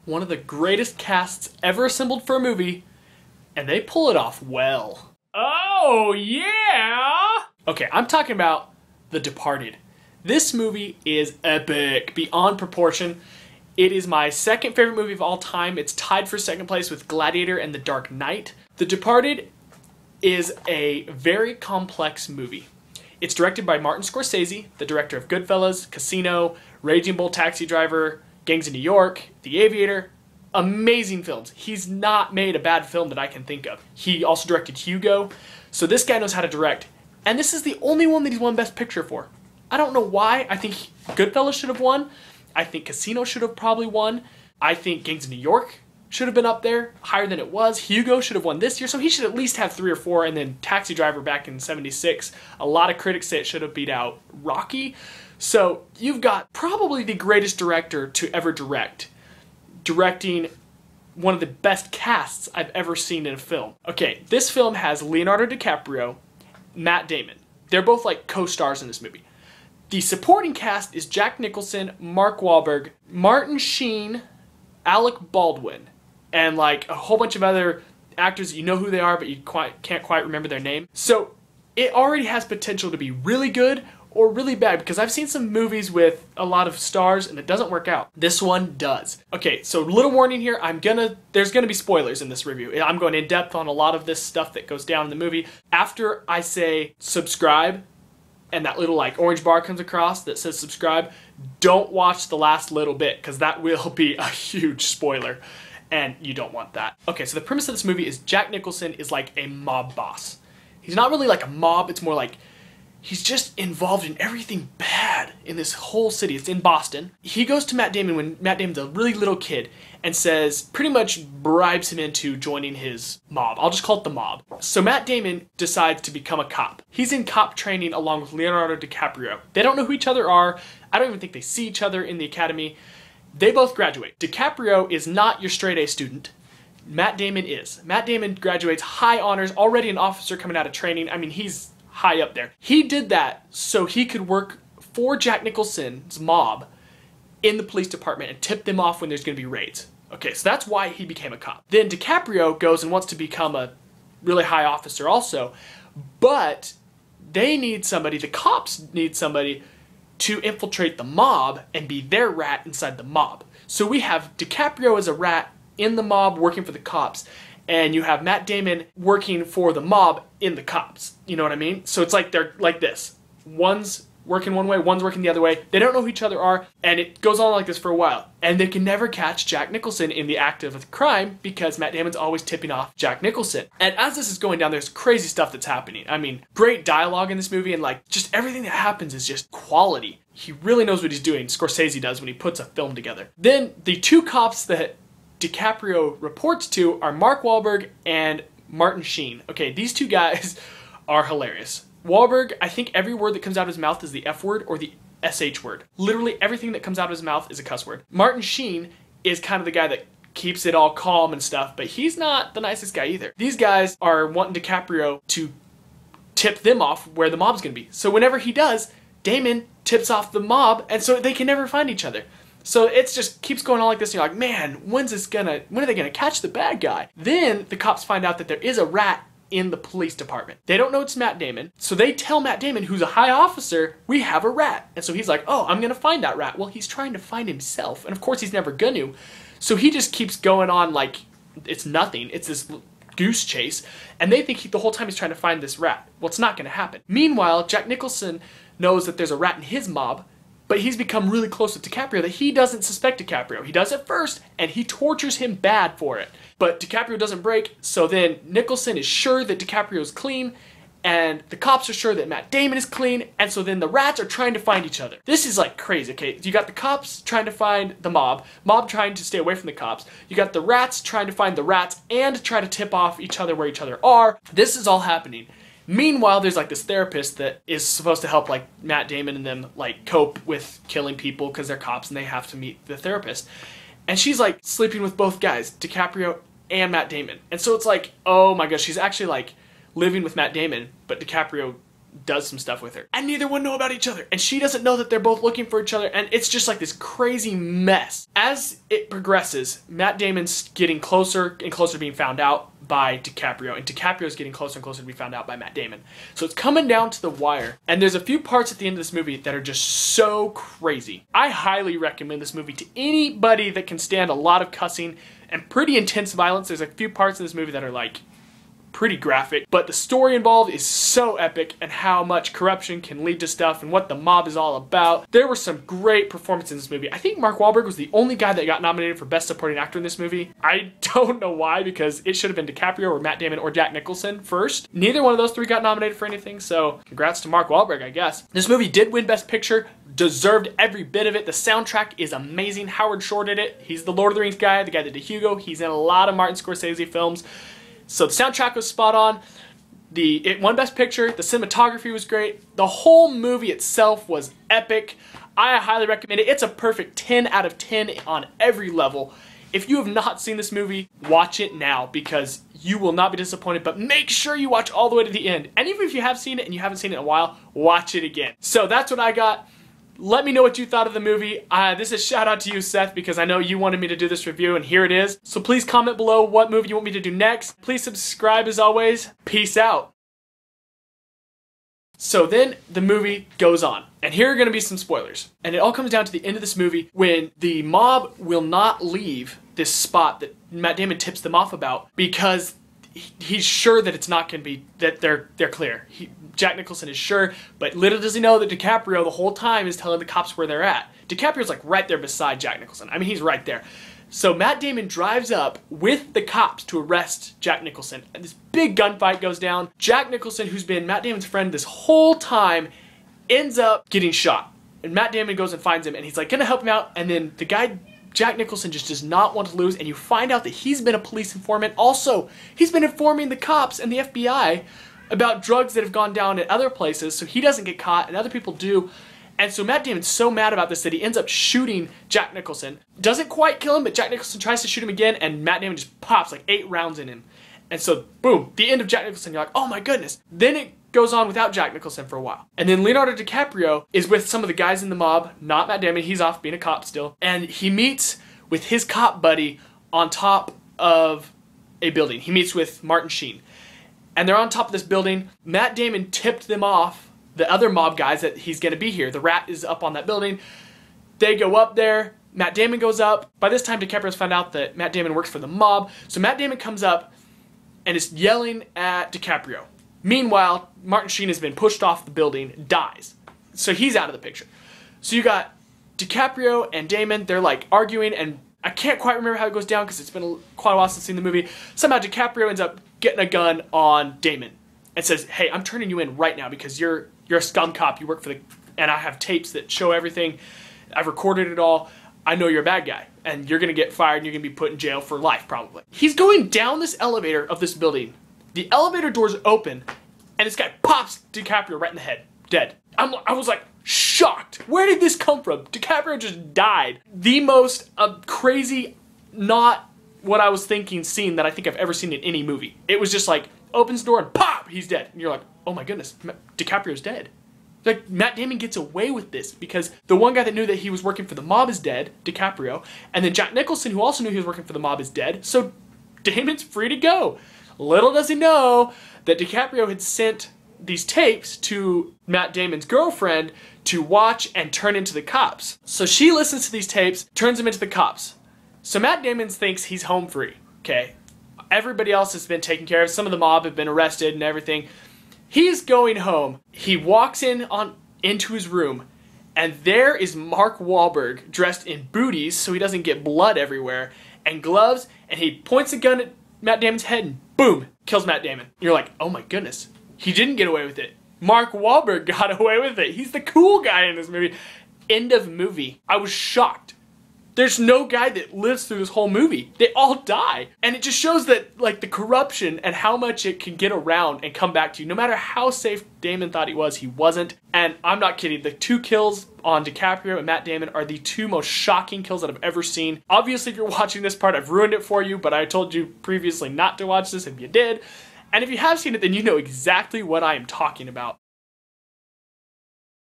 One of the greatest casts ever assembled for a movie, and they pull it off well. Oh, yeah! Okay, I'm talking about The Departed. This movie is epic, beyond proportion. It is my second favorite movie of all time. It's tied for second place with Gladiator and The Dark Knight. The Departed is a very complex movie. It's directed by Martin Scorsese, the director of Goodfellas, Casino, Raging Bull Taxi Driver, Gangs of New York, The Aviator. Amazing films. He's not made a bad film that I can think of. He also directed Hugo. So this guy knows how to direct. And this is the only one that he's won Best Picture for. I don't know why. I think Goodfellas should have won. I think Casino should have probably won. I think Gangs of New York should have been up there higher than it was. Hugo should have won this year, so he should at least have 3 or 4. And then Taxi Driver back in '76. A lot of critics say it should have beat out Rocky. So you've got probably the greatest director to ever direct. Directing one of the best casts I've ever seen in a film. Okay, this film has Leonardo DiCaprio, Matt Damon. They're both like co-stars in this movie. The supporting cast is Jack Nicholson, Mark Wahlberg, Martin Sheen, Alec Baldwin, and like a whole bunch of other actors. You know who they are, but you can't quite remember their name. So it already has potential to be really good or really bad, because I've seen some movies with a lot of stars and it doesn't work out. This one does. Okay, so little warning here, there's gonna be spoilers in this review. I'm going in depth on a lot of this stuff that goes down in the movie. After I say subscribe, and that little like orange bar comes across that says subscribe, don't watch the last little bit, because that will be a huge spoiler, and you don't want that. Okay, so the premise of this movie is Jack Nicholson is like a mob boss. He's not really like a mob, it's more like he's just involved in everything bad in this whole city. It's in Boston. He goes to Matt Damon when Matt Damon's a really little kid and says, pretty much bribes him into joining his mob. I'll just call it the mob. So Matt Damon decides to become a cop. He's in cop training along with Leonardo DiCaprio. They don't know who each other are. I don't even think they see each other in the academy. They both graduate. DiCaprio is not your straight A student. Matt Damon is. Matt Damon graduates high honors, already an officer coming out of training. I mean, he's high up there. He did that so he could work for Jack Nicholson's mob in the police department and tip them off when there's going to be raids. Okay, so that's why he became a cop. Then DiCaprio goes and wants to become a really high officer also, but they need somebody, the cops need somebody to infiltrate the mob and be their rat inside the mob. So we have DiCaprio as a rat in the mob working for the cops, and you have Matt Damon working for the mob in the cops. You know what I mean? So it's like they're like this. One's working one way, one's working the other way. They don't know who each other are, and it goes on like this for a while. And they can never catch Jack Nicholson in the act of a crime because Matt Damon's always tipping off Jack Nicholson. And as this is going down, there's crazy stuff that's happening. I mean, great dialogue in this movie, and like just everything that happens is just quality. He really knows what he's doing, Scorsese does, when he puts a film together. Then the two cops that DiCaprio reports to are Mark Wahlberg and Martin Sheen. Okay, these two guys are hilarious. Wahlberg, I think every word that comes out of his mouth is the F word or the SH word. Literally everything that comes out of his mouth is a cuss word. Martin Sheen is kind of the guy that keeps it all calm and stuff, but he's not the nicest guy either. These guys are wanting DiCaprio to tip them off where the mob's gonna be. So whenever he does, Damon tips off the mob, and so they can never find each other. So it just keeps going on like this, and you're like, man, when are they gonna catch the bad guy? Then the cops find out that there is a rat in the police department. They don't know it's Matt Damon, so they tell Matt Damon, who's a high officer, we have a rat. And so he's like, oh, I'm gonna find that rat. Well, he's trying to find himself, and of course he's never gonna. So he just keeps going on like it's nothing. It's this goose chase, and they think the whole time he's trying to find this rat. Well, it's not gonna happen. Meanwhile, Jack Nicholson knows that there's a rat in his mob, but he's become really close with DiCaprio that he doesn't suspect DiCaprio. He does at first, and he tortures him bad for it. But DiCaprio doesn't break, so then Nicholson is sure that DiCaprio is clean, and the cops are sure that Matt Damon is clean, and so then the rats are trying to find each other. This is like crazy, okay? You got the cops trying to find the mob trying to stay away from the cops. You got the rats trying to find the rats and try to tip off each other where each other are. This is all happening. Meanwhile, there's like this therapist that is supposed to help like Matt Damon and them like cope with killing people because they're cops and they have to meet the therapist. And she's like sleeping with both guys, DiCaprio and Matt Damon. And so it's like, oh my gosh, she's actually like living with Matt Damon, but DiCaprio does some stuff with her. And neither one know about each other. And she doesn't know that they're both looking for each other. And it's just like this crazy mess. As it progresses, Matt Damon's getting closer and closer to being found out by DiCaprio. And DiCaprio's getting closer and closer to be found out by Matt Damon. So it's coming down to the wire. And there's a few parts at the end of this movie that are just so crazy. I highly recommend this movie to anybody that can stand a lot of cussing and pretty intense violence. There's a few parts in this movie that are like pretty graphic, but the story involved is so epic, and how much corruption can lead to stuff and what the mob is all about. There were some great performances in this movie. I think Mark Wahlberg was the only guy that got nominated for Best Supporting Actor in this movie. I don't know why, because it should have been DiCaprio or Matt Damon or Jack Nicholson first. Neither one of those three got nominated for anything, so congrats to Mark Wahlberg, I guess. This movie did win Best Picture, deserved every bit of it. The soundtrack is amazing. Howard Shore did it. He's the Lord of the Rings guy, the guy that did Hugo. He's in a lot of Martin Scorsese films. So the soundtrack was spot on. It won Best Picture. The cinematography was great. The whole movie itself was epic. I highly recommend it. It's a perfect 10 out of 10 on every level. If you have not seen this movie, watch it now, because you will not be disappointed, but make sure you watch all the way to the end. And even if you have seen it and you haven't seen it in a while, watch it again. So that's what I got. Let me know what you thought of the movie. This is a shout out to you, Seth, because I know you wanted me to do this review, and here it is. So please comment below what movie you want me to do next. Please subscribe as always. Peace out. So then the movie goes on, and here are going to be some spoilers. And it all comes down to the end of this movie when the mob will not leave this spot that Matt Damon tips them off about, because he's sure that it's not going to be, that they're clear. Jack Nicholson is sure, but little does he know that DiCaprio the whole time is telling the cops where they're at. DiCaprio's like right there beside Jack Nicholson. I mean, he's right there. So Matt Damon drives up with the cops to arrest Jack Nicholson, and this big gunfight goes down. Jack Nicholson, who's been Matt Damon's friend this whole time, ends up getting shot. And Matt Damon goes and finds him, and he's like gonna help him out, and then the guy, Jack Nicholson, just does not want to lose, and you find out that he's been a police informant. Also, he's been informing the cops and the FBI about drugs that have gone down at other places, so he doesn't get caught and other people do. And so Matt Damon's so mad about this that he ends up shooting Jack Nicholson. Doesn't quite kill him, but Jack Nicholson tries to shoot him again, and Matt Damon just pops like 8 rounds in him. And so, boom, the end of Jack Nicholson. You're like, oh my goodness. Then it goes on without Jack Nicholson for a while. And then Leonardo DiCaprio is with some of the guys in the mob, not Matt Damon, he's off being a cop still. And he meets with his cop buddy on top of a building. He meets with Martin Sheen. And they're on top of this building. Matt Damon tipped them off, the other mob guys, that he's gonna be here. The Rat is up on that building. They go up there. Matt Damon goes up. By this time, DiCaprio's found out that Matt Damon works for the mob. So Matt Damon comes up and is yelling at DiCaprio. Meanwhile, Martin Sheen has been pushed off the building, dies. So he's out of the picture. So you got DiCaprio and Damon, they're like arguing, and I can't quite remember how it goes down because it's been quite a while since I've seen the movie. Somehow DiCaprio ends up getting a gun on Damon and says, hey, I'm turning you in right now because you're a scum cop, you work for the, and I have tapes that show everything. I've recorded it all. I know you're a bad guy, and you're gonna get fired and you're gonna be put in jail for life, probably. He's going down this elevator of this building. The elevator doors open, and this guy pops DiCaprio right in the head, dead. I was like shocked. Where did this come from? DiCaprio just died. The most crazy, not what I was thinking scene that I think I've ever seen in any movie. It was just like, opens the door and pop, he's dead. And you're like, oh my goodness, DiCaprio's dead. Like, Matt Damon gets away with this because the one guy that knew that he was working for the mob is dead, DiCaprio, and then Jack Nicholson, who also knew he was working for the mob, is dead, so Damon's free to go. Little does he know that DiCaprio had sent these tapes to Matt Damon's girlfriend to watch and turn into the cops. So she listens to these tapes, turns them into the cops. So Matt Damon thinks he's home free, okay? Everybody else has been taken care of. Some of the mob have been arrested and everything. He's going home. He walks into his room, and there is Mark Wahlberg dressed in booties so he doesn't get blood everywhere, and gloves, and he points a gun at Matt Damon's head and boom, kills Matt Damon. You're like, oh my goodness, he didn't get away with it. Mark Wahlberg got away with it. He's the cool guy in this movie. End of movie. I was shocked. There's no guy that lives through this whole movie. They all die. And it just shows that, like, the corruption and how much it can get around and come back to you. No matter how safe Damon thought he wasn't. And I'm not kidding. The 2 kills on DiCaprio and Matt Damon are the 2 most shocking kills that I've ever seen. Obviously, if you're watching this part, I've ruined it for you, but I told you previously not to watch this if you did. And if you have seen it, then you know exactly what I am talking about.